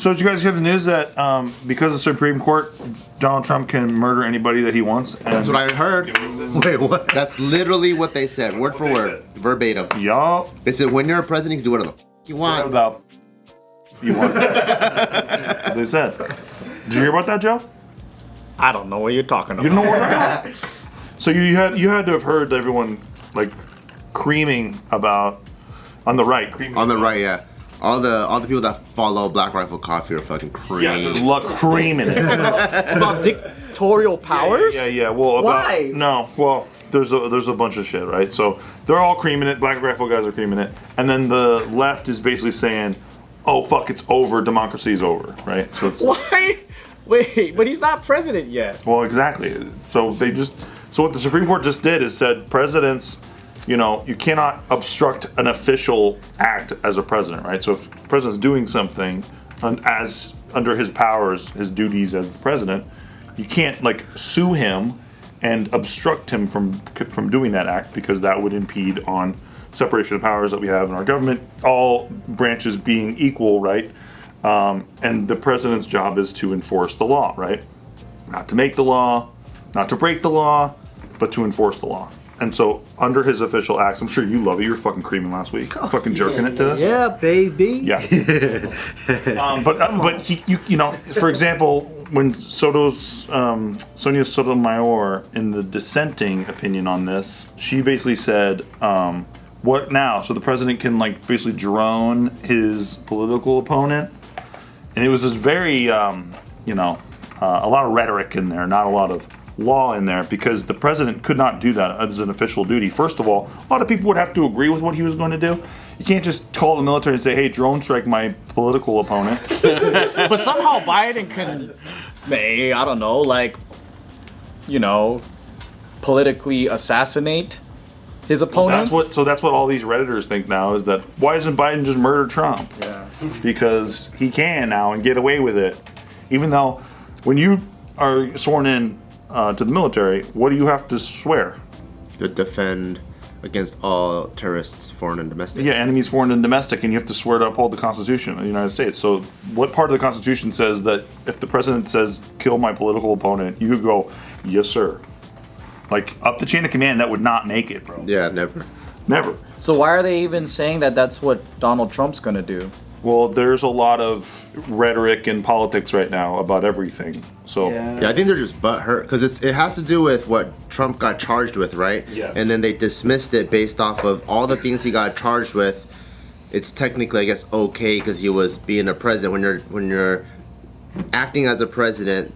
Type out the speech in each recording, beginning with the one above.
So did you guys hear the news that because the Supreme Court, Donald Trump can murder anybody that he wants? That's what I heard. Wait, what? That's literally what they said, word for word, verbatim. Y'all. They said when you're a president, you can do whatever you want. About you want. They said. Did you hear about that, Joe? I don't know what you're talking about. You don't know what I'm about? So you had to have heard everyone like creaming about on the right. On the right, yeah. All the people that follow Black Rifle Coffee are fucking cream. Yeah, creaming it. About dictatorial powers? Yeah. Well, why? Well, there's a bunch of shit, right? So they're all creaming it. Black Rifle guys are creaming it, and then the left is basically saying, "Oh fuck, it's over. Democracy is over," right? So it's, why? Wait, but he's not president yet. Well, exactly. So what the Supreme Court just did is said presidents. You cannot obstruct an official act as a president, right? So if the president's doing something as under his powers, his duties as the president, you can't like sue him and obstruct him from doing that act because that would impede on separation of powers that we have in our government, all branches being equal, right? And the president's job is to enforce the law, right? Not to make the law, not to break the law, but to enforce the law. And so, under his official acts, I'm sure you love it. You were fucking creaming last week, fucking jerking it to this. Yeah, baby. Yeah. But he, for example, when Sonia Sotomayor, in the dissenting opinion on this, she basically said, "What now?" So the president can like basically drone his political opponent, and it was just very, a lot of rhetoric in there, not a lot of law in there, because the president could not do that as an official duty. First of all, a lot of people would have to agree with what he was going to do. You can't just call the military and say, "Hey, drone strike my political opponent." But somehow Biden can, I don't know, politically assassinate his opponents. That's what all these Redditors think now, is that why doesn't Biden just murder Trump? Yeah. Because he can now and get away with it. Even though when you are sworn in to the military, what do you have to swear? To defend against all terrorists, foreign and domestic. Yeah, enemies, foreign and domestic, and you have to swear to uphold the Constitution of the United States. So what part of the Constitution says that if the president says, "Kill my political opponent," you could go, "Yes, sir." Like, up the chain of command, that would not make it, bro. Yeah, never. Never. So why are they even saying that that's what Donald Trump's gonna do? Well, there's a lot of rhetoric in politics right now about everything. So Yeah, I think they're just butthurt because it has to do with what Trump got charged with, right? Yes. And then they dismissed it based off of all the things he got charged with. It's technically, I guess, okay because he was being a president. When you're acting as a president,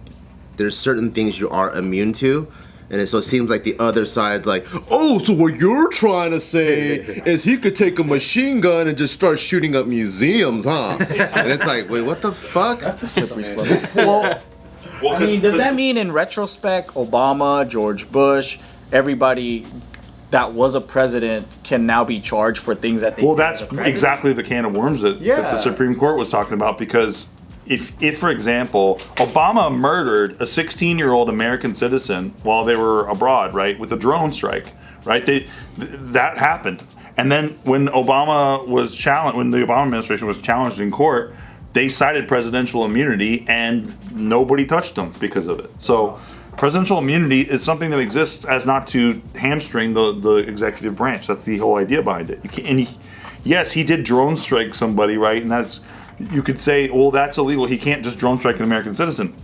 there's certain things you are immune to. And so it seems like the other side's like, "Oh, so what you're trying to say is he could take a machine gun and just start shooting up museums, huh?" And it's like, wait, what the fuck? That's a slippery slope. Well, I mean, does that mean in retrospect, Obama, George Bush, everybody that was a president can now be charged for things that they did that's as a president? exactly the can of worms that the Supreme Court was talking about, because if, for example, Obama murdered a 16-year-old American citizen while they were abroad, right, with a drone strike, right? That happened. And then when Obama was challenged, when the Obama administration was challenged in court, they cited presidential immunity and nobody touched them because of it. So presidential immunity is something that exists as not to hamstring the executive branch. That's the whole idea behind it. Yes, he did drone strike somebody, right? And that's, you could say, well, that's illegal. He can't just drone strike an American citizen.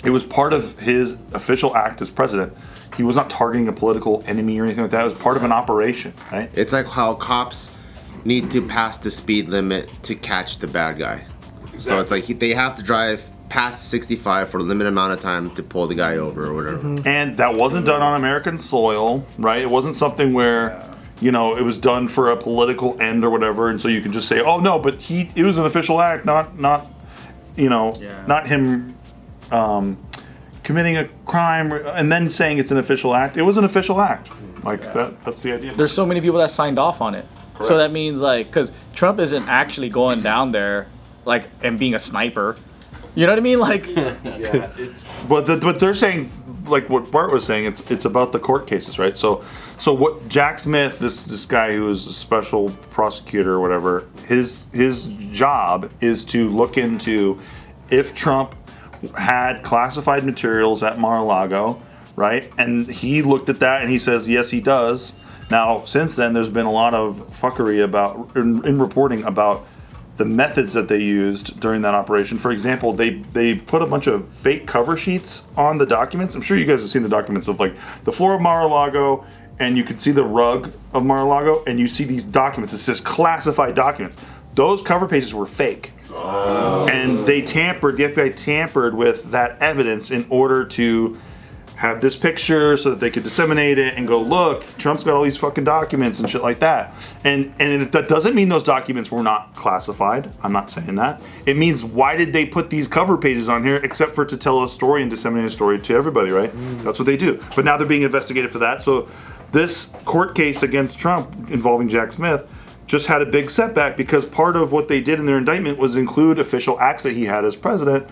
It was part of his official act as president. He was not targeting a political enemy or anything like that. It was part of an operation, right? It's like how cops need to pass the speed limit to catch the bad guy. Exactly. So it's like they have to drive past 65 for a limited amount of time to pull the guy over or whatever. Mm-hmm. And that wasn't done on American soil, right? It wasn't something where, it was done for a political end or whatever, and so you can just say, "Oh no, but it was an official act, not him committing a crime," and then saying it's an official act. It was an official act. That's the idea. There's so many people that signed off on it. Correct. So that means because Trump isn't actually going down there and being a sniper. You know what I mean? But they're saying, like what Bart was saying, it's about the court cases, right? So what Jack Smith, this guy who is a special prosecutor or whatever, his job is to look into if Trump had classified materials at Mar-a-Lago, right? And he looked at that and he says, yes, he does. Now, since then, there's been a lot of fuckery in reporting about the methods that they used during that operation. For example, they put a bunch of fake cover sheets on the documents. I'm sure you guys have seen the documents of like the floor of Mar-a-Lago, and you can see the rug of Mar-a-Lago, and you see these documents. It says classified documents. Those cover pages were fake. Oh. And the FBI tampered with that evidence in order to have this picture so that they could disseminate it and go, look, Trump's got all these fucking documents and shit like that. And that doesn't mean those documents were not classified. I'm not saying that. It means, why did they put these cover pages on here except for to tell a story and disseminate a story to everybody, right? That's what they do. But now they're being investigated for that. So this court case against Trump involving Jack Smith just had a big setback, because part of what they did in their indictment was include official acts that he had as president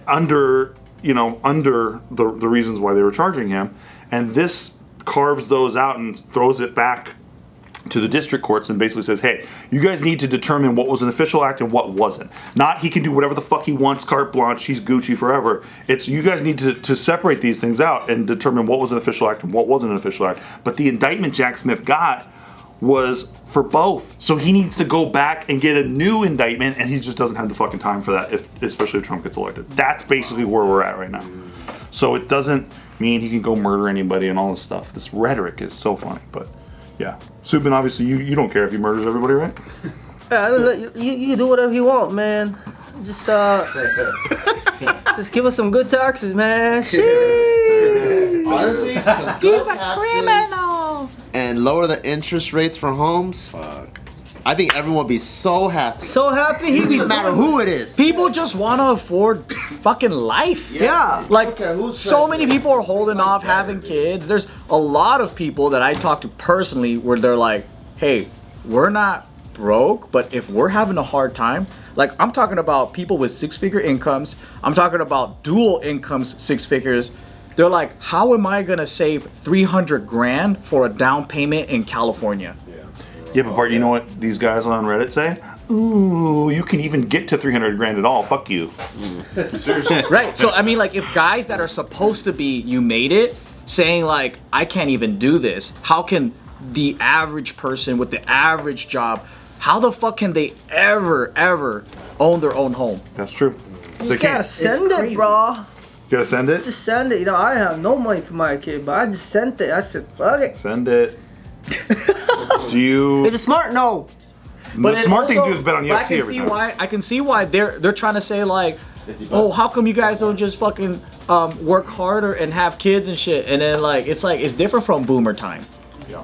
under the reasons why they were charging him. And this carves those out and throws it back to the district courts and basically says, hey, you guys need to determine what was an official act and what wasn't. Not he can do whatever the fuck he wants, carte blanche, he's Gucci forever. It's you guys need to separate these things out and determine what was an official act and what wasn't an official act. But the indictment Jack Smith got was for both. So he needs to go back and get a new indictment, and he just doesn't have the fucking time for that, especially if Trump gets elected. That's basically where we're at right now. So it doesn't mean he can go murder anybody and all this stuff. This rhetoric is so funny, but yeah. Subin, obviously you don't care if he murders everybody, right? Yeah, you can do whatever you want, man. Just just give us some good taxes, man. Sheesh. Honestly, he's a criminal. And lower the interest rates for homes. Fuck. I think everyone would be so happy. So happy. It doesn't matter who it is. People just want to afford fucking life. Yeah. Like, so many people are holding off having kids. There's a lot of people that I talk to personally where they're like, hey, we're not broke, but if we're having a hard time, like, I'm talking about people with 6-figure incomes. I'm talking about dual incomes, 6 figures. They're like, how am I gonna save $300,000 for a down payment in California? Yeah, but Bart, you know what these guys on Reddit say? Ooh, you can even get to $300,000 at all. Fuck you. Seriously. Right. So I mean, like, if guys that are supposed to be you made it saying like, I can't even do this, how can the average person with the average job, how the fuck can they ever own their own home? That's true. You just gotta send it, bro. You gotta send it? Just send it. You know, I have no money for my kid, but I just sent it. I said, fuck it. Send it. Do you? It's a smart no. But the smart thing to do is bet on UFC every time. I can see why they're trying to say like, oh, how come you guys don't just fucking work harder and have kids and shit? And then like it's different from boomer time. Yeah.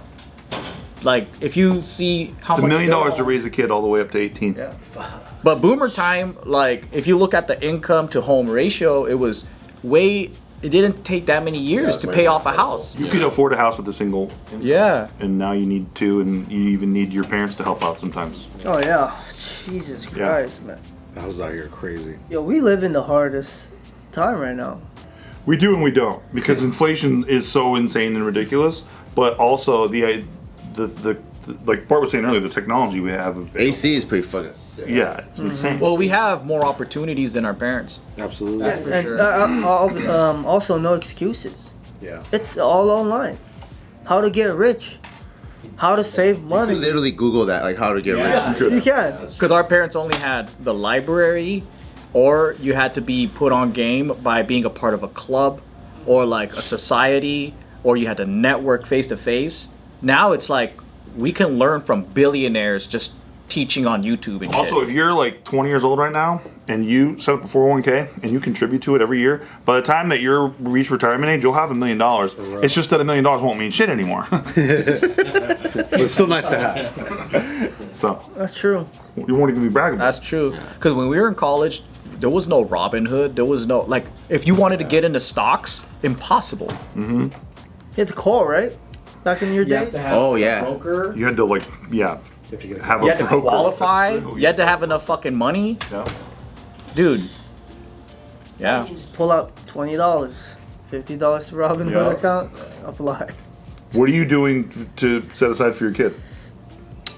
Like, if you see how it's much $1 million to raise a kid all the way up to 18. Yeah. But boomer time, like, if you look at the income to home ratio, it didn't take that many years to pay off a house. You could afford a house with a single income. Yeah. And now you need two, and you even need your parents to help out sometimes. Oh yeah. Jesus Christ, man. I was out here crazy. Yo, we live in the hardest time right now. We do and we don't, because inflation is so insane and ridiculous, but also the like Bart was saying earlier, the technology we have available. AC is pretty fucking sick. Yeah, it's insane. Well, we have more opportunities than our parents. Absolutely. Yeah, and also no excuses. Yeah. It's all online. How to get rich. How to save You money. can literally Google that, like how to get rich. You can. Because our parents only had the library, or you had to be put on game by being a part of a club, or like a society, or you had to network face to face. Now it's like, we can learn from billionaires just teaching on YouTube and Also, shit. if you're like 20 years old right now and you set up a 401k and you contribute to it every year, by the time that you reach retirement age, you'll have $1 million. It's just that $1 million won't mean shit anymore. But it's still nice to have. So That's true. you won't even be bragging about That's true. Because when we were in college, there was no Robin Hood. There was no, like, if you wanted to get into stocks, impossible. You had to call, right? Back in your days? Oh yeah. Broker. You had to like, have You a had to broker. qualify. That's true. You had to have enough fucking money. Yeah. Dude. Yeah. You just pull out $20, $50 to Robin Hood account, apply. What are you doing to set aside for your kid?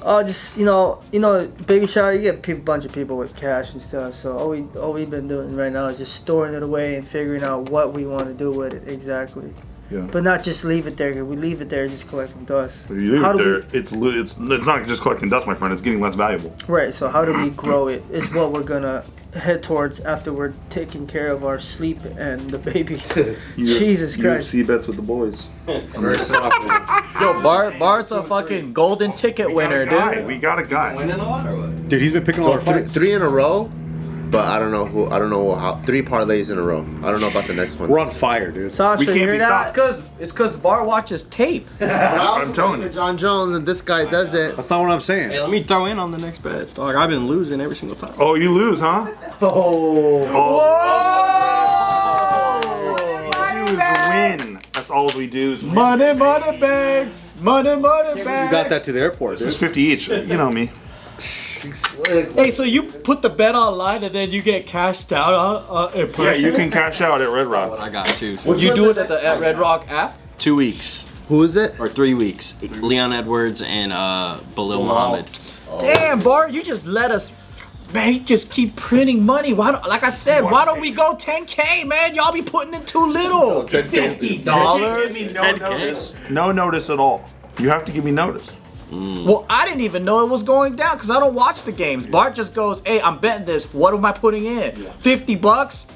Just baby shower, you get a bunch of people with cash and stuff. So all we've been doing right now is just storing it away and figuring out what we want to do with it exactly. Yeah. But not just leave it there. 'Cause we leave it there, just collecting dust. If you leave it there, it's not just collecting dust, my friend. It's getting less valuable. Right. So how do we grow it? Is what we're gonna head towards after we're taking care of our sleep and the baby. Jesus Christ. UFC bets with the boys. Very soft, man. Yo, Bart's a fucking golden ticket winner, dude. We got a guy. Winning a lot or what? Dude, he's been picking all our fights. 3 in a row, but I don't know how 3 parlays in a row. I don't know about the next one. We're on fire, dude. Sasha, We can't you hear be that? stopped. It's cause Bart watches tape. I'm telling you. John Jones and this guy does it. That's not what I'm saying. Let me throw in on the next bets, dog. I've been losing every single time. Oh, you lose, huh? Do is win. That's all we do is win. Money bags. Money bags. You got that to the airport, dude. It's 50 each. You know me. Hey, so you put the bet online and then you get cashed out in person? Yeah, you can cash out at Red Rock. I got two. So You do it at Red Rock app? 2 weeks Who is it? or 3 weeks. Leon Edwards and Balil Muhammad. Damn, Bart, you just let us. Man, you just keep printing money. Like I said, why don't we go 10K, man? Y'all be putting in too little. $50. No notice. No notice at all. You have to give me notice. Well, I didn't even know it was going down because I don't watch the games. Bart just goes, hey, I'm betting this. What am I putting in? $50?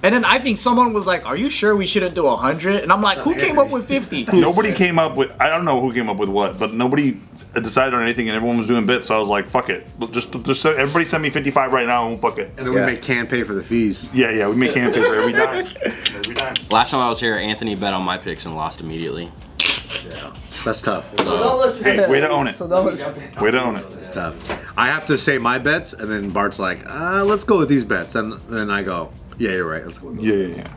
And then I think someone was like, are you sure we shouldn't do 100? And I'm like, who came up with 50? Nobody came up with. I don't know who came up with what, but nobody decided on anything, and everyone was doing bits. So I was like, fuck it. Just everybody send me 55 right now, and we'll fuck it. And then we make Can pay for the fees. Yeah, we make hand paper every dime. Every dime. Last time I was here, Anthony bet on my picks and lost immediately. That's tough. Hey, way to own it. Way to own it. It's tough. I have to say my bets, and then Bart's like, let's go with these bets. And then I go, yeah, you're right. Let's go with those. Yeah.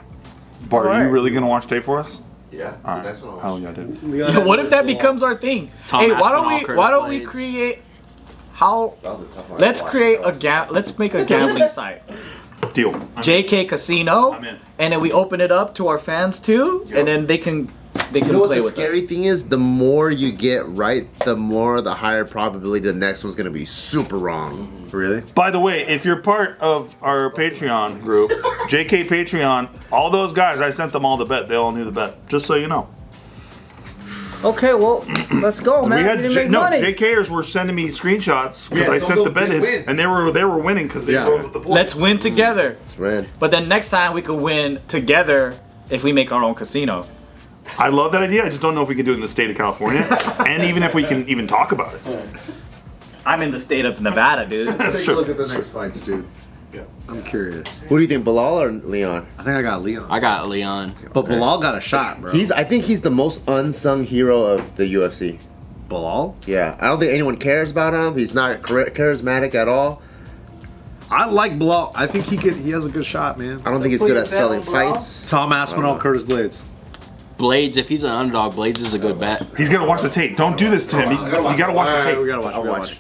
Bart, are you really gonna watch tape for us? Yeah. All right. That's what I watch. Hell yeah, dude. Yeah, what if that becomes our thing? Tom Hey, Aspinall, why Curtis don't we Blades. create how? That was a tough one. Let's create let's make a gambling site. Deal. JK Casino, I'm in. and then we open it up to our fans too, and then they can You know what play the with scary us. thing is? The more you get right, the higher probability the next one's gonna be super wrong. Really? By the way, if you're part of our Patreon group, JK Patreon, all those guys, I sent them all the bet. They all knew the bet. Just so you know. Okay, well, let's go, man. You didn't make money. JKers were sending me screenshots because Yeah, I so sent they'll the bet in, win. and they were winning because they rolled with the points. Let's win together. It's red. But then next time we could win together if we make our own casino. I love that idea. I just don't know if we can do it in the state of California, and even if we can even talk about it. I'm in the state of Nevada, dude. That's Take true. a look at the next fights, dude. Yeah. I'm curious. Who do you think, Bilal or Leon? I think I got Leon. I got Leon. But Bilal got a shot, bro. I think he's the most unsung hero of the UFC. Bilal? Yeah, I don't think anyone cares about him. He's not charismatic at all. I like Bilal. I think he has a good shot, man. I don't think he's good at selling fights. Tom Aspinall, Curtis Blades. Blades, if he's an underdog, Blades is a good bet. He's gonna watch the tape. Don't do this to him. You gotta watch the tape. We gotta watch. I'll we gotta watch.